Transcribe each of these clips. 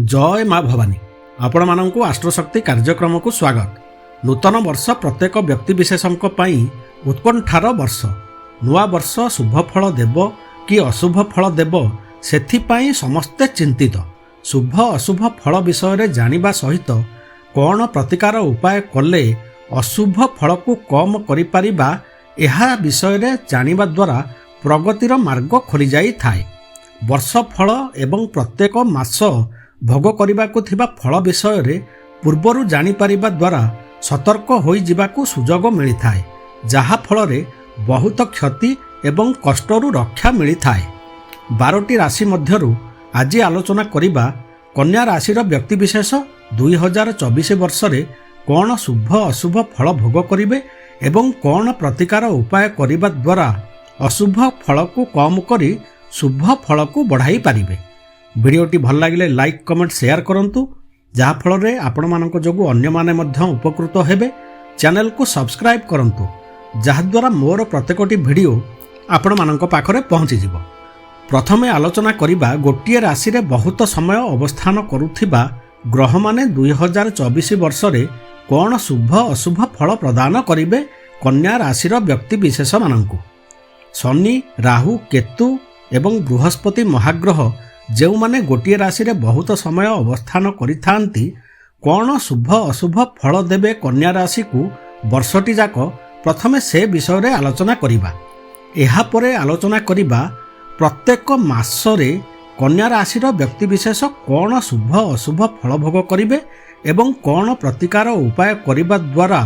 जय माँ भवानी आपण मानक आस्ट्रोशक्ति कार्यक्रम को स्वागत। नूतन वर्ष प्रत्येक व्यक्तिविशेषों उत्कंठार वर्ष। नुआ वर्ष शुभ फल देव कि अशुभ फल देव सेथिपाई समस्ते चिंतित। शुभ अशुभ फल विषय जानिबा सहित कौन प्रतिकार उपाय कले अशुभ फल को कम करिपारिबा एहा विषय जानिबा द्वारा प्रगतिर मार्ग खोली जाई थाए। वर्ष फल एवं प्रत्येक मास भोग करने थिबा फल विषय पूर्वर जानिपारिबा द्वारा सतर्क होई जिबाकु सुजोग मिलिथाए, जहा फल बहुत क्षति एवं कष्टरु रक्षा मिलिथाए। 12टी राशि मध्यरु आज आलोचना करिबा कन्या राशिर व्यक्तिविशेष 2024 वर्ष रे कौन शुभ अशुभ फल भोग करिवे एवं कौन प्रतिकार उपाय करिबा द्वारा अशुभ फल को कम करी शुभ फल को बढ़ाई पारिबे। भिडियोटी भल लगे लाइक कमेंट शेयर करंतु, जहा फल रे आपण मानक जोगु अन्य माने मध्य उपकृत हेबे। चैनल को सब्सक्राइब करंतु, जहा द्वारा मोर प्रत्येकटी भिडियो आपण मानक पाखरे पहुंची जिवो। प्रथमे आलोचना करिबा गोटिए राशि रे बहुत समय अवस्थान करुथिबा ग्रह माने 2024 वर्ष रे कौन शुभ अशुभ फल प्रदान करिवे कन्या राशिर व्यक्ति विशेष मानंकु। शनि, राहु, केतु एवं बृहस्पति महाग्रह जो माने गोटिए राशि रे बहुत समय अवस्थान करिथांती कौन शुभ अशुभ फल देवे कन्या राशि को वर्षटी जाक प्रथमे से विषय रे आलोचना करिबा। एहा परे आलोचना करिबा प्रत्येक मासरे कन्या राशिर व्यक्तिविशेष कौन शुभ अशुभ फल भोग करिवे एवं कौन प्रतिकार उपाय करिबा द्वारा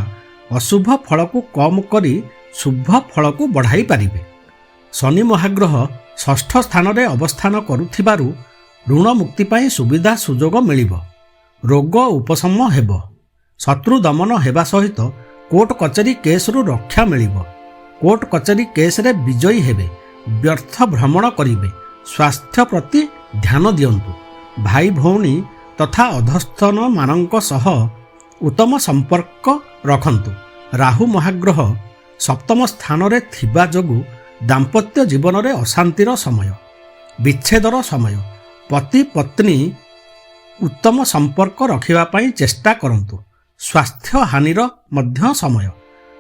अशुभ फल को कम करी शुभ फल को बढ़ाई पारिबे। शनि महाग्रह षष्ठ स्थान रे अवस्थान करुथिबारु ऋण मुक्ति पाई सुविधा सुजोग मिलिबो, रोग उपशम हेबो, शत्रु दमन हेबा सहित कोर्ट कचेरी केस रु रक्षा मिलिबो, कोर्ट कचेरी केस रे विजयी हेबे, व्यर्थ भ्रमण करिवे, स्वास्थ्य प्रति ध्यान दियंतु, भाई भौणी तथा अधस्थन मानक सह उत्तम संपर्क रखंतु। राहु महाग्रह सप्तम स्थान रे थिबा जोगु दाम्पत्य जीवन रे अशांतिर समय, विच्छेदर समय, पति पत्नी उत्तम संपर्क रखिबा पई चेष्टा करंतु। स्वास्थ्य हानिर मध्य समय,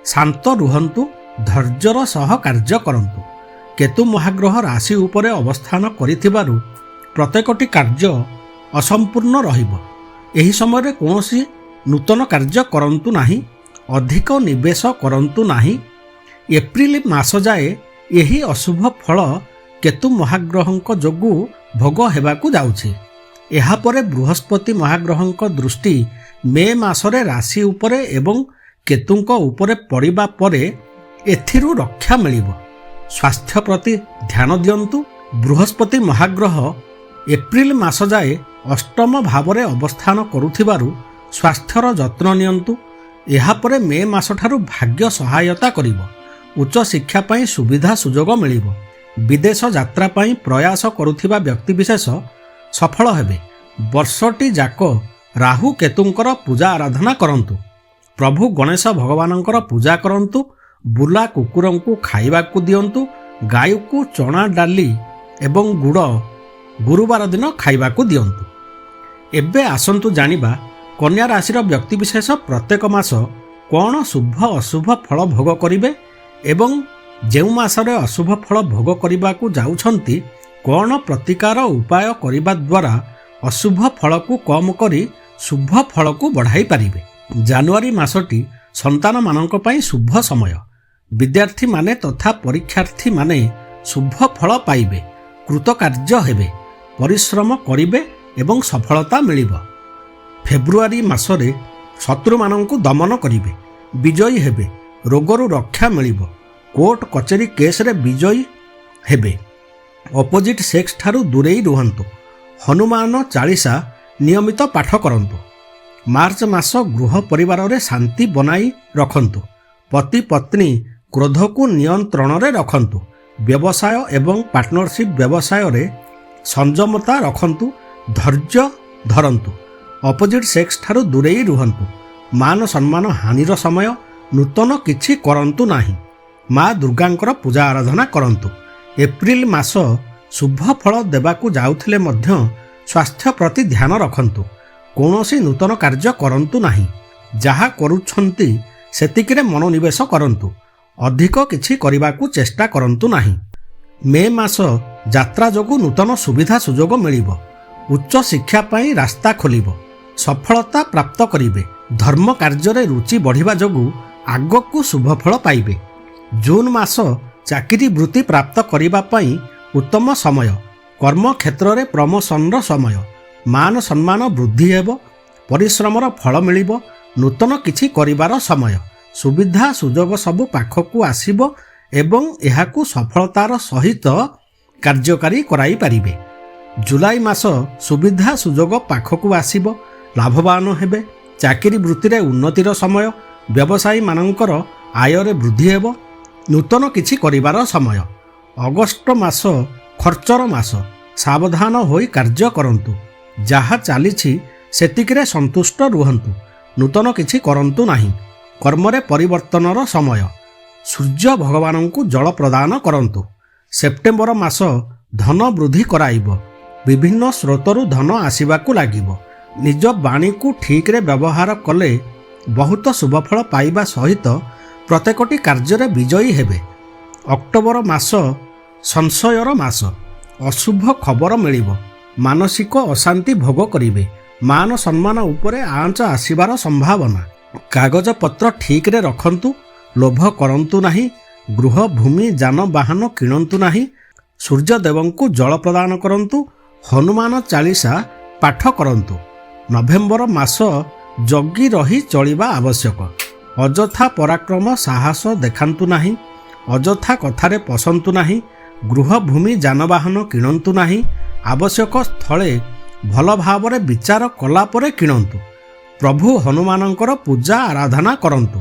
शांत रुहंतु, धैर्यर सह कार्य करंतु। केतु महाग्रह राशि उपरे अवस्थान करिथिबारु प्रत्येकटी कार्य असंपूर्ण रहिबो। एही समय रे कोनोसी नूतन कार्य करंतु नाही, अधिक निवेश करंतु नाही। एप्रिल मास जाए यही अशुभ फल केतु महाग्रहंक जोगु भोग हेबाकु जाउछि। एहा परे बृहस्पति महाग्रहंक दृष्टि मे मासरे राशि उपरे एवं केतुंक उपरे पड़िबा परे एथिरु रक्षा मिलिबो। स्वास्थ्य प्रति ध्यान दियंतु। बृहस्पति महाग्रह एप्रिल मास जाए अष्टम भावरे अवस्थान करुथिबारु स्वास्थ्यर जत्न नियंतु। एहा परे मे मास ठारु भाग्य सहायता करिबो। उच्च शिक्षा पाई सुविधा सुजोग मिलिबो। विदेश यात्रा पाई प्रयास करुथिबा व्यक्ति विशेष सफल हेबे। वर्षटी जाक राहु केतुंकर पूजा आराधना करंतु। प्रभु गणेश भगवानंकर पूजा करंतु। बुला कुकुरंकु खाइबाकु दियंतु। गायकु चना डाली एवं गुड़ गुरुवार दिन खाइबाकु दियंतु। एबे आसंतु जानिबा कन्या राशिर व्यक्ति विशेष प्रत्येक मास कौन शुभ अशुभ फल भोग करिवे एवं जेउ मासरे अशुभ फल भोग करिबाकु जाउछंती कौन प्रतिकार उपाय करिबा द्वारा अशुभ फल को कम करी शुभ फल को बढ़ाई पारिबे। जानुआरी मासटी संतान मानक पई शुभ समय। विद्यार्थी माने तथा परीक्षार्थी माने शुभ फल पाइबे, कृतकार्य हेबे, परिश्रम करिबे एवं सफलता मिलिबो। फेब्रुआरी मासरे शत्रु मानंकु दमन करिबे, विजयी हेबे, रोगरु रक्षा मिलिबो, कोर्ट कचेरी केस रे विजयी हेबे। अपोजिट सेक्स ठारू दूरेई रुहंतु। हनुमान चालीसा नियमित पाठ करंतु। मार्च मास गृह परिवार रे शांति बनाई रखंतु। पति पत्नी क्रोध को नियंत्रण रे रखंतु। व्यवसाय एवं पार्टनरशिप व्यवसाय रे संयमता रखंतु, धैर्य धरंतु। अपोजिट सेक्स ठारू दूरेई रुहंतु। मान सम्मान हानिर समय, नूतन किछि करंतु नाही। माँ दुर्गांकर पूजा आराधना करंतु। एप्रिल मास शुभ फल देबाकु जाउथिले मध्य ସ୍ୱାସ୍ଥ୍ୟ ପ୍ରତି ଧ୍ୟାନ ରଖନ୍ତୁ। କୌଣସି ନୂତନ କାର୍ଯ୍ୟ କରନ୍ତୁ ନାହିଁ। ଯାହା କରୁଛନ୍ତି ସେତିକିରେ ମନୋନିବେଶ କରନ୍ତୁ। ଅଧିକ କିଛି କରିବାକୁ ଚେଷ୍ଟା କରନ୍ତୁ ନାହିଁ। ମେ ମାସ ଯାତ୍ରା ଯୋଗୁଁ ନୂତନ ସୁବିଧା ସୁଯୋଗ ମିଳିବ। ଉଚ୍ଚ ଶିକ୍ଷା ପାଇଁ ରାସ୍ତା ଖୋଲିବ। ସଫଳତା ପ୍ରାପ୍ତ କରିବେ। ଧର୍ମ କାର୍ଯ୍ୟରେ ରୁଚି ବଢ଼ିବା ଯୋଗୁଁ ଆଗକୁ ଶୁଭଫଳ ପାଇବେ। ଜୁନ୍ ମାସ ଚାକିରି ବୃତ୍ତି ପ୍ରାପ୍ତ କରିବା ପାଇଁ ଉତ୍ତମ ସମୟ। କର୍ମକ୍ଷେତ୍ରରେ ପ୍ରମୋସନର ସମୟ। ମାନ ସମ୍ମାନ ବୃଦ୍ଧି ହେବ। ପରିଶ୍ରମର ଫଳ ମିଳିବ। ନୂତନ କିଛି କରିବାର ସମୟ। ସୁବିଧା ସୁଯୋଗ ସବୁ ପାଖକୁ ଆସିବ ଏବଂ ଏହାକୁ ସଫଳତାର ସହିତ କାର୍ଯ୍ୟକାରୀ କରାଇପାରିବେ। ଜୁଲାଇ ମାସ ସୁବିଧା ସୁଯୋଗ ପାଖକୁ ଆସିବ। ଲାଭବାନ ହେବେ। ଚାକିରି ବୃତ୍ତିରେ ଉନ୍ନତିର ସମୟ। ବ୍ୟବସାୟୀମାନଙ୍କର ଆୟରେ ବୃଦ୍ଧି ହେବ। ନୂତନ କିଛି କରିବାର ସମୟ। ଅଗଷ୍ଟ ମାସ ଖର୍ଚ୍ଚର ମାସ। ସାବଧାନ ହୋଇ କାର୍ଯ୍ୟ କରନ୍ତୁ। ଯାହା ଚାଲିଛି ସେତିକିରେ ସନ୍ତୁଷ୍ଟ ରୁହନ୍ତୁ। ନୂତନ କିଛି କରନ୍ତୁ ନାହିଁ। କର୍ମରେ ପରିବର୍ତ୍ତନର ସମୟ। ସୂର୍ଯ୍ୟ ଭଗବାନଙ୍କୁ ଜଳ ପ୍ରଦାନ କରନ୍ତୁ। ସେପ୍ଟେମ୍ବର ମାସ ଧନ ବୃଦ୍ଧି କରାଇବ। ବିଭିନ୍ନ ସ୍ରୋତରୁ ଧନ ଆସିବାକୁ ଲାଗିବ। ନିଜ ବାଣୀକୁ ଠିକରେ ବ୍ୟବହାର କଲେ ବହୁତ ଶୁଭଫଳ ପାଇବା ସହିତ ପ୍ରତ୍ୟେକଟି କାର୍ଯ୍ୟରେ ବିଜୟୀ ହେବେ। ଅକ୍ଟୋବର ମାସ ସଂଶୟର ମାସ। ଅଶୁଭ ଖବର ମିଳିବ। ମାନସିକ ଅଶାନ୍ତି ଭୋଗ କରିବେ। ମାନ ସମ୍ମାନ ଉପରେ ଆଞ୍ଚ ଆସିବାର ସମ୍ଭାବନା। କାଗଜପତ୍ର ଠିକରେ ରଖନ୍ତୁ। ଲୋଭ କରନ୍ତୁ ନାହିଁ। ଗୃହ ଭୂମି ଯାନବାହନ କିଣନ୍ତୁ ନାହିଁ। ସୂର୍ଯ୍ୟଦେବଙ୍କୁ ଜଳ ପ୍ରଦାନ କରନ୍ତୁ। ହନୁମାନ ଚାଳିଶା ପାଠ କରନ୍ତୁ। ନଭେମ୍ବର ମାସ ଜଗି ରହି ଚଳିବା ଆବଶ୍ୟକ। ଅଯଥା ପରାକ୍ରମ ସାହସ ଦେଖାନ୍ତୁ ନାହିଁ। ଅଯଥା କଥାରେ ପଶନ୍ତୁ ନାହିଁ। ଗୃହ ଭୂମି ଯାନବାହନ କିଣନ୍ତୁ ନାହିଁ। ଆବଶ୍ୟକ ସ୍ଥଳେ ଭଲ ଭାବରେ ବିଚାର କଲା ପରେ କିଣନ୍ତୁ। ପ୍ରଭୁ ହନୁମାନଙ୍କର ପୂଜା ଆରାଧନା କରନ୍ତୁ।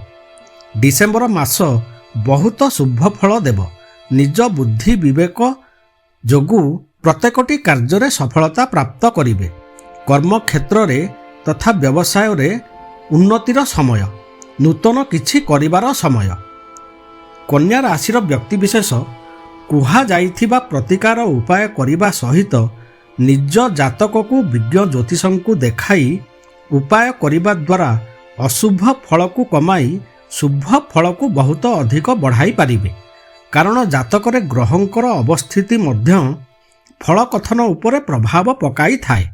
ଡିସେମ୍ବର ମାସ ବହୁତ ଶୁଭ ଫଳ ଦେବ। ନିଜ ବୁଦ୍ଧି ବିବେକ ଯୋଗୁଁ ପ୍ରତ୍ୟେକଟି କାର୍ଯ୍ୟରେ ସଫଳତା ପ୍ରାପ୍ତ କରିବେ। କର୍ମକ୍ଷେତ୍ରରେ ତଥା ବ୍ୟବସାୟରେ ଉନ୍ନତିର ସମୟ। ନୂତନ କିଛି କରିବାର ସମୟ। କନ୍ୟା ରାଶିର ବ୍ୟକ୍ତିବିଶେଷ କୁହାଯାଇଥିବା ପ୍ରତିକାର ଉପାୟ କରିବା ସହିତ ନିଜ ଜାତକକୁ ବିଜ୍ଞ ଜ୍ୟୋତିଷଙ୍କୁ ଦେଖାଇ ଉପାୟ କରିବା ଦ୍ୱାରା ଅଶୁଭ ଫଳକୁ କମାଇ ଶୁଭ ଫଳକୁ ବହୁତ ଅଧିକ ବଢ଼ାଇ ପାରିବେ। କାରଣ ଜାତକରେ ଗ୍ରହଙ୍କର ଅବସ୍ଥିତି ମଧ୍ୟ ଫଳ କଥନ ଉପରେ ପ୍ରଭାବ ପକାଇଥାଏ।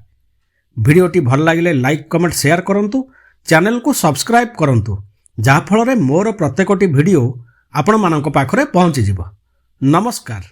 ଭିଡ଼ିଓଟି ଭଲ ଲାଗିଲେ ଲାଇକ୍ କମେଣ୍ଟ ସେୟାର କରନ୍ତୁ। ଚ୍ୟାନେଲକୁ ସବସ୍କ୍ରାଇବ୍ କରନ୍ତୁ, ଯାହାଫଳରେ ମୋର ପ୍ରତ୍ୟେକଟି ଭିଡ଼ିଓ ଆପଣମାନଙ୍କ ପାଖରେ ପହଞ୍ଚିଯିବ। ନମସ୍କାର।